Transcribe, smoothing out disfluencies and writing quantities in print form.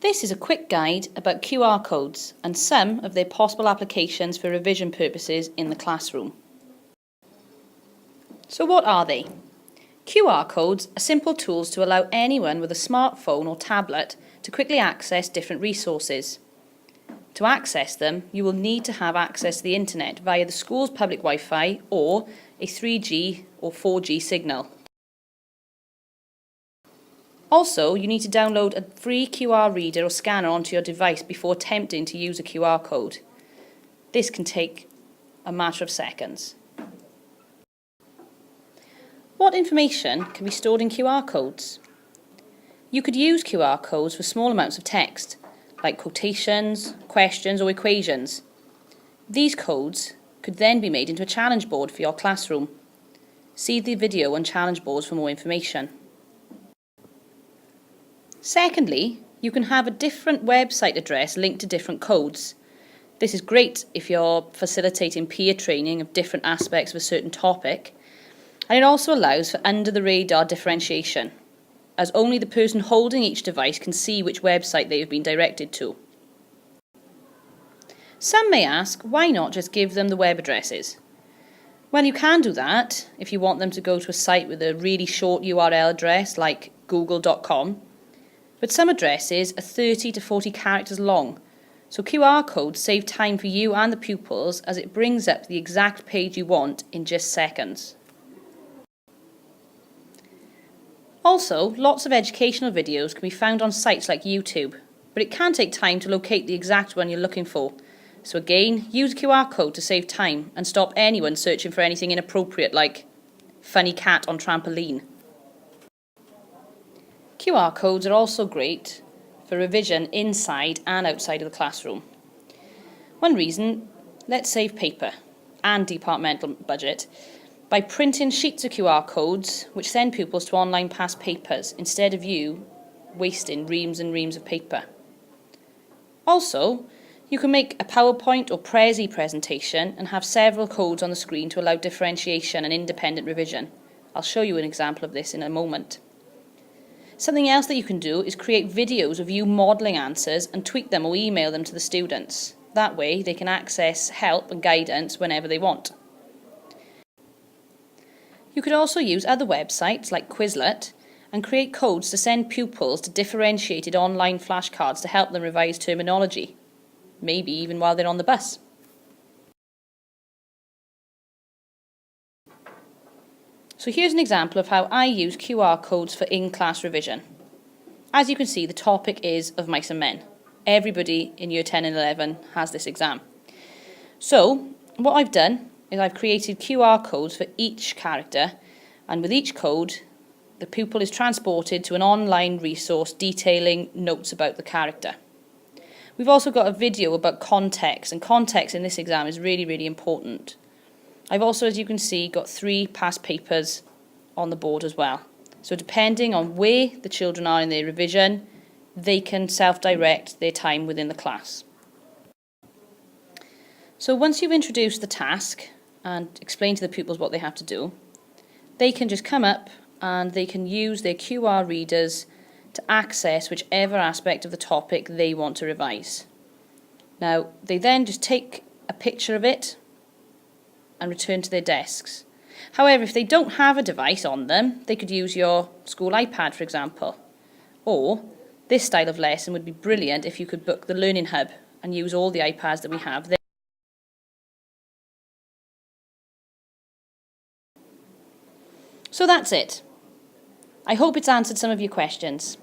This is a quick guide about QR codes and some of their possible applications for revision purposes in the classroom. So what are they? QR codes are simple tools to allow anyone with a smartphone or tablet to quickly access different resources. To access them, you will need to have access to the internet via the school's public Wi-Fi or a 3G or 4G signal. Also, you need to download a free QR reader or scanner onto your device before attempting to use a QR code. This can take a matter of seconds. What information can be stored in QR codes? You could use QR codes for small amounts of text, like quotations, questions or equations. These codes could then be made into a challenge board for your classroom. See the video on challenge boards for more information. Secondly, you can have a different website address linked to different codes. This is great if you're facilitating peer training of different aspects of a certain topic, and it also allows for under-the-radar differentiation, as only the person holding each device can see which website they have been directed to. Some may ask, why not just give them the web addresses? Well, you can do that if you want them to go to a site with a really short URL address like google.com, but some addresses are 30 to 40 characters long, so QR codes save time for you and the pupils as it brings up the exact page you want in just seconds. Also, lots of educational videos can be found on sites like YouTube, but it can take time to locate the exact one you're looking for. So again, use a QR code to save time and stop anyone searching for anything inappropriate like funny cat on trampoline. QR codes are also great for revision inside and outside of the classroom. One reason, let's save paper and departmental budget by printing sheets of QR codes which send pupils to online past papers instead of you wasting reams and reams of paper. Also, you can make a PowerPoint or Prezi presentation and have several codes on the screen to allow differentiation and independent revision. I'll show you an example of this in a moment. Something else that you can do is create videos of you modelling answers and tweet them or email them to the students. That way they can access help and guidance whenever they want. You could also use other websites like Quizlet and create codes to send pupils to differentiated online flashcards to help them revise terminology, maybe even while they're on the bus. So here's an example of how I use QR codes for in-class revision. As you can see, the topic is of mice and men. Everybody in year 10 and 11 has this exam. So what I've done is I've created QR codes for each character, and with each code the pupil is transported to an online resource detailing notes about the character. We've also got a video about context, and context in this exam is really, really important. I've also, as you can see, got 3 past papers on the board as well. So depending on where the children are in their revision, they can self-direct their time within the class. So once you've introduced the task and explained to the pupils what they have to do, they can just come up and they can use their QR readers to access whichever aspect of the topic they want to revise. Now, they then just take a picture of it and return to their desks. However, if they don't have a device on them, they could use your school iPad, for example. Or, this style of lesson would be brilliant if you could book the Learning Hub and use all the iPads that we have there. So that's it. I hope it's answered some of your questions.